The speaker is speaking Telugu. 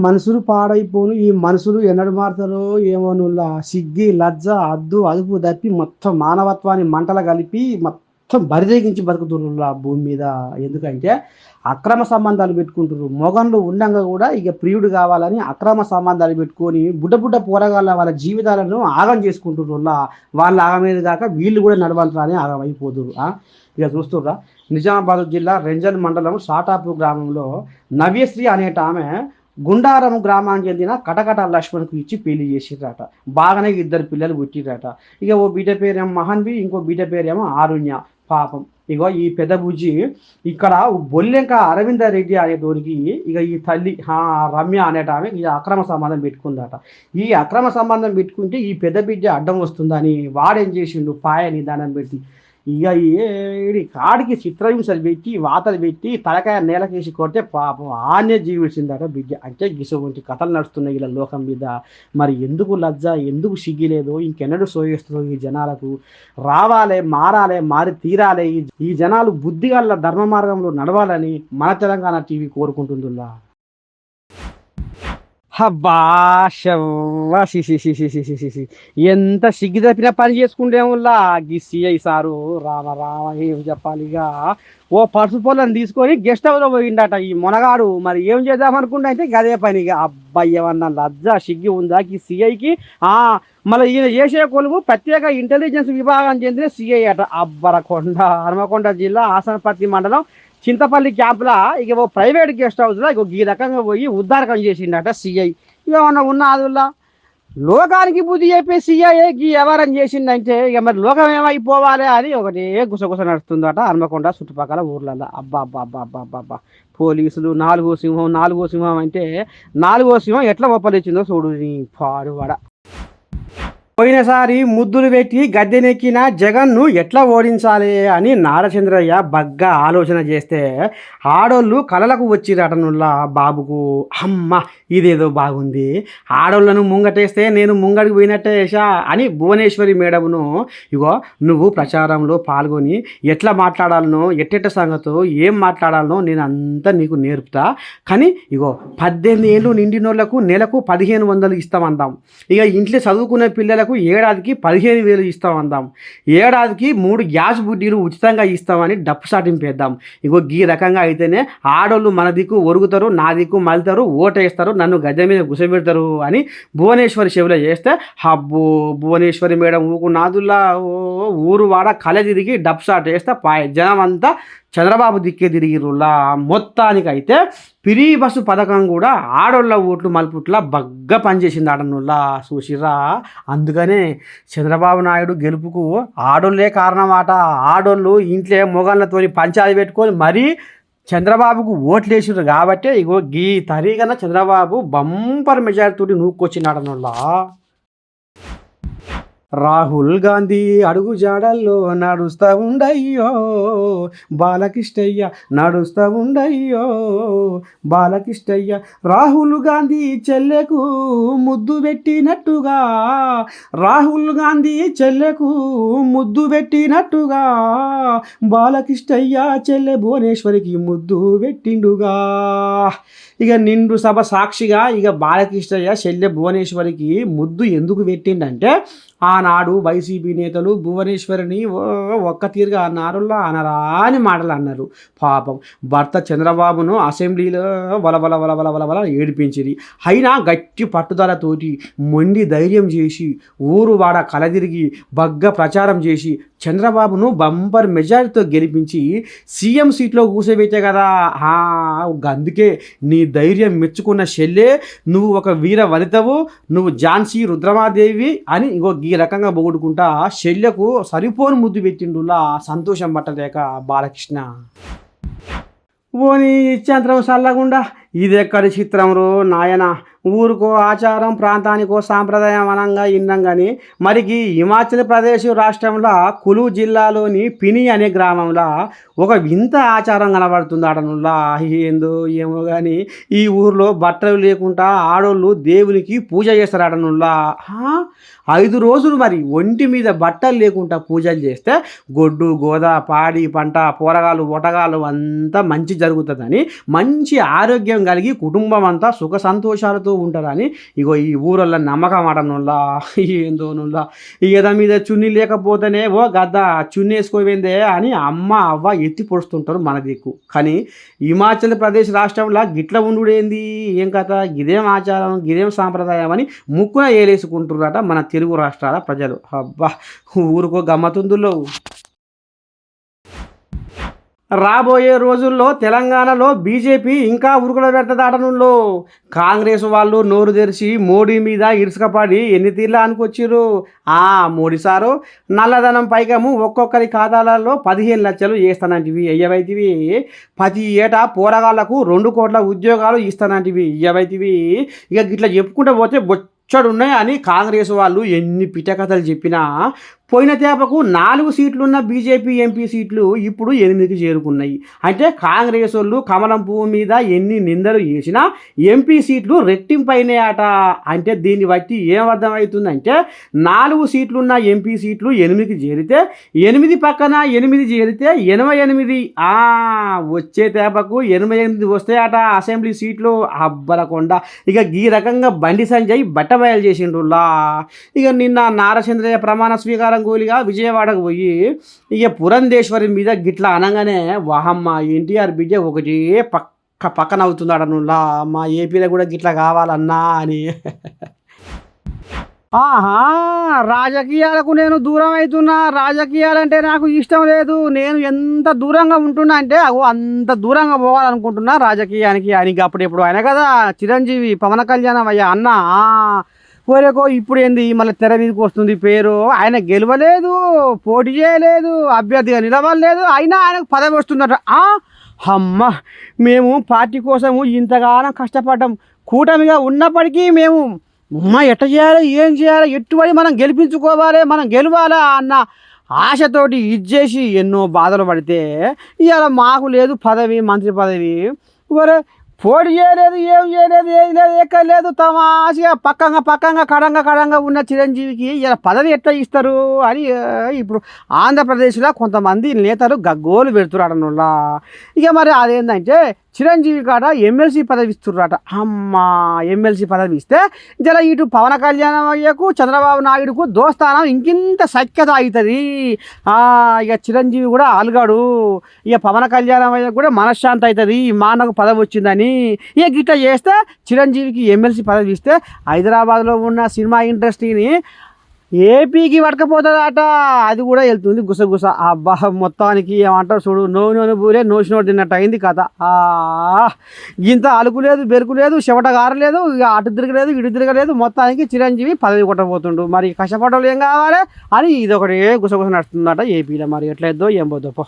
మనుషులు పాడైపోను. ఈ మనుషులు ఎన్నడు మారతారో ఏమో నుల్లా. సిగ్గి, లజ్జ, హద్దు, అదుపు తప్పి మొత్తం మానవత్వాన్ని మంటల కలిపి మొత్తం బరితెగించి బతుకుతుర్రులా భూమి మీద. ఎందుకంటే అక్రమ సంబంధాలు పెట్టుకుంటుర్రు. మొగండ్లు ఉండంగా కూడా ఇక ప్రియుడు కావాలని అక్రమ సంబంధాలు పెట్టుకొని బుడ్డ బుడ్డ పోరగాళ్ళ వాళ్ళ జీవితాలను ఆగం చేసుకుంటుర్రులా. వాళ్ళ ఆగమేది కాక వీళ్ళు కూడా నడవాలని అని ఆగమైపోతుర్రు. ఇక చూస్తుర్రా, నిజామాబాద్ జిల్లా రెంజల్ మండలం సాటాపూర్ గ్రామంలో నవ్యశ్రీ అనేట ఆమె గుండారం గ్రామానికి చెందిన కటకట లక్ష్మణ్కు ఇచ్చి పెళ్లి చేసిర్రట. బాగానే ఇద్దరు పిల్లలు పుట్టిరట. ఇక ఓ బిడ్డ పేరేమో మహన్వి, ఇంకో బిడ్డ పేరేమో ఆరుణ్య. పాపం ఇగో ఈ పెద్ద బుజ్జి ఇక్కడ బొల్లెంక అరవిందరెడ్డి అనేటోడికి ఇక ఈ తల్లి రమ్య అనేట ఆమె ఈ అక్రమ సంబంధం పెట్టుకుందట. ఈ అక్రమ సంబంధం పెట్టుకుంటే ఈ పెద్ద బిడ్డ అడ్డం వస్తుందని వాడేం చేసిండు, పాయని దానం పెట్టి ఇక ఏడి కాడికి చిత్రహింసలు పెట్టి వాతలు పెట్టి తలకాయ నేలకేసి కొడితే పాపం ఆనే జీవించిందట బిడ్డ. అంటే గిసోంటి కథలు నడుస్తున్నాయి ఇలా లోకం మీద. మరి ఎందుకు లజ్జ, ఎందుకు సిగ్గిలేదు, ఇంకెన్నడూ సోయేస్తుందో ఈ జనాలకు. రావాలే, మారాలే, మారి తీరాలే. ఈ జనాలు బుద్ధిగల ధర్మ మార్గంలో నడవాలని మన తెలంగాణ టీవీ కోరుకుంటుందిలా. హబ్బా షవ్వా ఎంత సిగ్గు తప్పిన పని చేసుకుంటేముల్లా గీ సిఐ సారు. రామ రామ ఏం చెప్పాలి. ఇక ఓ పర్సు పొలం తీసుకొని గెస్ట్ హౌస్లో పోయిండట ఈ మొనగాడు. మరి ఏం చేద్దాం అనుకుంటా అంటే గదే పని. ఇక అబ్బాయి ఏమన్నా లజ్జ సిగ్గి ఉందా ఈ సిఐకి? మళ్ళీ ఈయన చేసే కొలువు ప్రత్యేక ఇంటెలిజెన్స్ విభాగం చెందిన సిఐ అట. అబ్బరకొండ, హనుమకొండ జిల్లా ఆసనపర్తి మండలం చింతపల్లి క్యాంపులా ఇక ఓ ప్రైవేట్ గెస్ట్ హౌస్లో ఇక ఈ రకంగా పోయి ఉద్ధారకం చేసిండట సిఐ. ఇక ఉన్న అదుల్లా లోకానికి బుద్ధి చెప్పే సిఐకి ఎవరని చేసిందంటే ఇక మరి లోకం ఏమైపోవాలి అని ఒకటే గుసగుస నడుస్తుందట హన్మకొండ చుట్టుపక్కల ఊర్లలో. అబ్బా అబ్బా అబ్బా అబ్బా అబ్బా అబ్బా పోలీసులు నాలుగో సింహం అంటే నాలుగో సింహం ఎట్లా ఒప్పలిచ్చిందో చూడు నీ పాడువాడ. పోయినసారి ముద్దులు పెట్టి గద్దెనెక్కిన జగన్ను ఎట్లా ఓడించాలి అని నారచంద్రయ్య బగ్గా ఆలోచన చేస్తే ఆడోళ్ళు కలలకు వచ్చిరటనుల్లా బాబుకు. అమ్మ ఇదేదో బాగుంది, ఆడోళ్ళను ముంగటేస్తే నేను ముంగడికి పోయినట్టే వేసా అని భువనేశ్వరి మేడమును ఇగో నువ్వు ప్రచారంలో పాల్గొని ఎట్లా మాట్లాడాలనో, ఎట్టెట్ట సంగతో ఏం మాట్లాడాలనో నేను అంతా నీకు నేర్పుతా. కానీ ఇగో 18 ఏళ్ళు నిండినోళ్లకు నెలకు 1500 ఇస్తామందాం. ఇక ఇంట్లో చదువుకునే పిల్లలకు ఏడాదికి 15,000 ఇస్తామందాం. ఏడాదికి 3 గ్యాస్ బుడ్డీలు ఉచితంగా ఇస్తామని డప్పు సాటింపేద్దాం. ఇగో ఈ రకంగా అయితేనే ఆడోళ్ళు మన దిక్కు ఒరుగుతారు, నా దిక్కు మలుతారు, ఓటేస్తారు, నన్ను గద్దె మీద గుసపెడతారు అని భువనేశ్వరి చెవిలో చేస్తే అబ్బో భువనేశ్వరి మేడం ఊకున్నాదుల్లా ఊరు వాడ కళ తిరిగి డప్పు సాట్ వేస్తే జనం అంతా చంద్రబాబు దిక్కే తిరిగిరులా. మొత్తానికైతే ఫ్రీ బస్సు పథకం కూడా ఆడోళ్ళ ఓట్లు మలుపుట్లా బగ్గా పనిచేసింది ఆడనుల్లా. చూసిరా, అందుకనే చంద్రబాబు నాయుడు గెలుపుకు ఆడోళ్ళే కారణమాట. ఆడోళ్ళు ఇంట్లో మొగళ్ళతో పంచాయతీ పెట్టుకొని మరీ చంద్రబాబుకు ఓట్లేసిర్రు కాబట్టి ఇగో గీ తరీగన చంద్రబాబు బంపర్ మెజారిటీతోటి నూక్కొచ్చినాడనుల్లా. రాహుల్ గాంధీ అడుగు జాడల్లో నడుస్తా ఉండయ్యో బాలకిష్టయ్య, నడుస్తా ఉండయ్యో బాలకిష్టయ్య. రాహుల్ గాంధీ చెల్లెకు ముద్దు పెట్టినట్టుగా, రాహుల్ గాంధీ చెల్లెకు ముద్దు పెట్టినట్టుగా బాలకిష్టయ్య చెల్లె భువనేశ్వరికి ముద్దు పెట్టిండుగా. ఇక నిండు సభ సాక్షిగా ఇక బాలకృష్ణయ్య చెల్లె భువనేశ్వరికి ముద్దు ఎందుకు పెట్టిండంటే ఆనాడు వైసీపీ నేతలు భువనేశ్వరిని ఒక్క తీరుగా అన్నారులా అనరా అని మాటలు అన్నారు. పాపం భర్త చంద్రబాబును అసెంబ్లీలో వలవల వలవల వలవల ఏడిపించింది. అయినా గట్టి పట్టుదలతోటి మొండి ధైర్యం చేసి ఊరు వాడ కలదిరిగి బగ్గ ప్రచారం చేసి చంద్రబాబును బంపర్ మెజారిటీతో గెలిపించి సీఎం సీట్లో కూర్చోబెట్టే కదా. అందుకే నీ ధైర్యం మెచ్చుకున్న చెల్లె, నువ్వు ఒక వీర వనితవు, నువ్వు ఝాన్సీ రుద్రమాదేవి అని ఇంకో ఈ రకంగా పొగుడుకుంటా చెల్లెకు సరిపోని ముద్దు పెట్టిండులా. సంతోషం పట్టలేక బాలకృష్ణ. ఓని ఇచ్చంతరం సల్లగుండా ఇదెక్కడి చిత్రంలో నాయన. ఊరికో ఆచారం, ప్రాంతానికో సాంప్రదాయం అనంగా ఇన్నాం కానీ మరికి హిమాచల్ ప్రదేశ్ రాష్ట్రంలో కులు జిల్లాలోని పిని అనే గ్రామంలో ఒక వింత ఆచారం కనబడుతుంది ఆడనుల్లా. ఏందో ఏమో కానీ ఈ ఊర్లో బట్టలు లేకుండా ఆడోళ్ళు దేవునికి పూజ చేస్తారు ఆడనుల్లా. 5 రోజులు మరి ఒంటి మీద బట్టలు లేకుండా పూజలు చేస్తే గొడ్డు గోద పాడి పంట పోరగాలు ఒటగాలు అంతా మంచి జరుగుతుందని, మంచి ఆరోగ్యం కలిగి కుటుంబం అంతా సుఖ సంతోషాలతో ఉంటారని ఇగో ఈ ఊరల్ల నమ్మకం ఆటనుల్లా ఏందోనుల్లా. ఇక దాని మీద చున్నీ లేకపోతేనే ఓ గద్ద చున్నీ వేసుకోవేందే అని అమ్మ అవ్వ ఎత్తి పొడుస్తుంటారు మన దిక్కు. కానీ హిమాచల్ ప్రదేశ్ రాష్ట్రంలో గిట్ల ఉండుడేంది ఏం కథ, గిదేం ఆచారం గిదేం సాంప్రదాయం అని ముక్కున ఏలేసుకుంటున్నారట మన తెలుగు రాష్ట్రాల ప్రజలు. అబ్బా ఊరుకో గమ్మతుందులో. రాబోయే రోజుల్లో తెలంగాణలో బీజేపీ ఇంకా ఉరుకుల పెడతదాటనుల్లో. కాంగ్రెస్ వాళ్ళు నోరు తెరిచి మోడీ మీద ఇరుసుకపడి ఎన్ని తీర్లా అనుకొచ్చిర్రు. మోడీ సారు నల్లధనం పైకము ఒక్కొక్కరి ఖాతాలలో 15 లక్షలు వేస్తానంటివి ఎయ్యవైతివి. ప్రతి ఏటా పోరగాళ్లకు 2 కోట్ల ఉద్యోగాలు ఇస్తానంటివి ఎయ్యవైతివి. ఇక గిట్లా చెప్పుకుంటూ పోతే బొచ్చడున్నాయి అని కాంగ్రెస్ వాళ్ళు ఎన్ని పిటకథలు చెప్పినా పోయిన తేపకు 4 సీట్లున్న బీజేపీ ఎంపీ సీట్లు ఇప్పుడు 8కి చేరుకున్నాయి. అంటే కాంగ్రెస్ వాళ్ళు కమలం పువ్వు మీద ఎన్ని నిందలు చేసినా ఎంపీ సీట్లు రెట్టింపైనాయి అట. అంటే దీన్ని బట్టి ఏం అర్థమవుతుందంటే 4 సీట్లున్న ఎంపీ సీట్లు 8కి చేరితే 8 పక్కన 8 చేరితే 88. వచ్చే తేపకు 88 వస్తాయట అసెంబ్లీ సీట్లు. అబ్బలకొండ. ఇక ఈ రకంగా బండి సంజయ్ బట్టబయలు చేసిండ్రులా. ఇక నిన్న నారచంద్రయ్య ప్రమాణ స్వీకారం గోలిగా విజయవాడకు పోయి ఇక పురంధేశ్వరి మీద గిట్లా అనగానే వాహమ్మ ఎన్టీఆర్ బిడ్డ ఒకటి పక్కన అవుతున్నాడు నువ్వులా. మా ఏపీలో కూడా గిట్లా కావాలన్నా అని. రాజకీయాలకు నేను దూరం అవుతున్నా. రాజకీయాలంటే నాకు ఇష్టం లేదు. నేను ఎంత దూరంగా ఉంటున్నా అంటే అంత దూరంగా పోవాలనుకుంటున్నా రాజకీయానికి అని. అప్పుడు ఆయన కదా చిరంజీవి పవన్ కళ్యాణ్ అయ్యా అన్న కోరేకో ఇప్పుడు ఏంది మళ్ళీ తెర మీదకి వస్తుంది పేరు. ఆయన గెలవలేదు, పోటీ చేయలేదు, అభ్యర్థిగా నిలవలేదు, అయినా ఆయనకు పదవి వస్తుందట. అమ్మ మేము పార్టీ కోసము ఇంతగానో కష్టపడ్డాం. కూటమిగా ఉన్నప్పటికీ మేము ఎట్ట చేయాలి ఏం చేయాలి ఎట్టుబడి మనం గెలిపించుకోవాలి మనం గెలవాలా అన్న ఆశతోటి ఇచ్చేసి ఎన్నో బాధలు పడితే ఇవాళ మాకు లేదు పదవి మంత్రి పదవి. మరి పోటీ చేయలేదు ఏం చేయలేదు ఏది లేదు ఎక్కలేదు. తమాషగా పక్కంగా కడంగా ఉన్న చిరంజీవికి ఇలా పదవి ఎట్లా ఇస్తారు అని ఇప్పుడు ఆంధ్రప్రదేశ్లో కొంతమంది నేతలు గగ్గోలు పెడుతున్నారనులా. ఇక మరి అదేంటంటే చిరంజీవి కాడ ఎమ్మెల్సీ పదవి ఇస్తున్నారట. ఎమ్మెల్సీ పదవి ఇస్తే జర ఇటు పవన్ కళ్యాణ్ అయ్యకు చంద్రబాబు నాయుడుకు దోస్తానం ఇంకింత సఖ్యత అవుతుంది. ఇక చిరంజీవి కూడా అలగాడు. ఇక పవన్ కళ్యాణ్ అయ్యకు కూడా మనశ్శాంతి అవుతుంది మానకు పదవి వచ్చిందని. ఇక గిట్లా చేస్తే చిరంజీవికి ఎమ్మెల్సీ పదవి ఇస్తే హైదరాబాద్లో ఉన్న సినిమా ఇండస్ట్రీని ఏపీకి పట్టకపోతుందట. అది కూడా వెళ్తుంది గుసగుస. అబ్బా మొత్తానికి ఏమంటారు చూడు, నోను పూలే నోసినోడు తిన్నట్టు అయింది కథ. ఇంత అలుకు లేదు బెరుకు లేదు చెమట గారలేదు, ఇక అటు తిరగలేదు ఇటు తిరగలేదు. మొత్తానికి చిరంజీవి పదవి కొట్టబోతుండు. మరి కష్టపడలు ఏం కావాలి అని ఇదొకటి గుసగుస నడుస్తుందట ఏపీలో. మరి ఎట్లయిద్దో ఏం పోద్దో.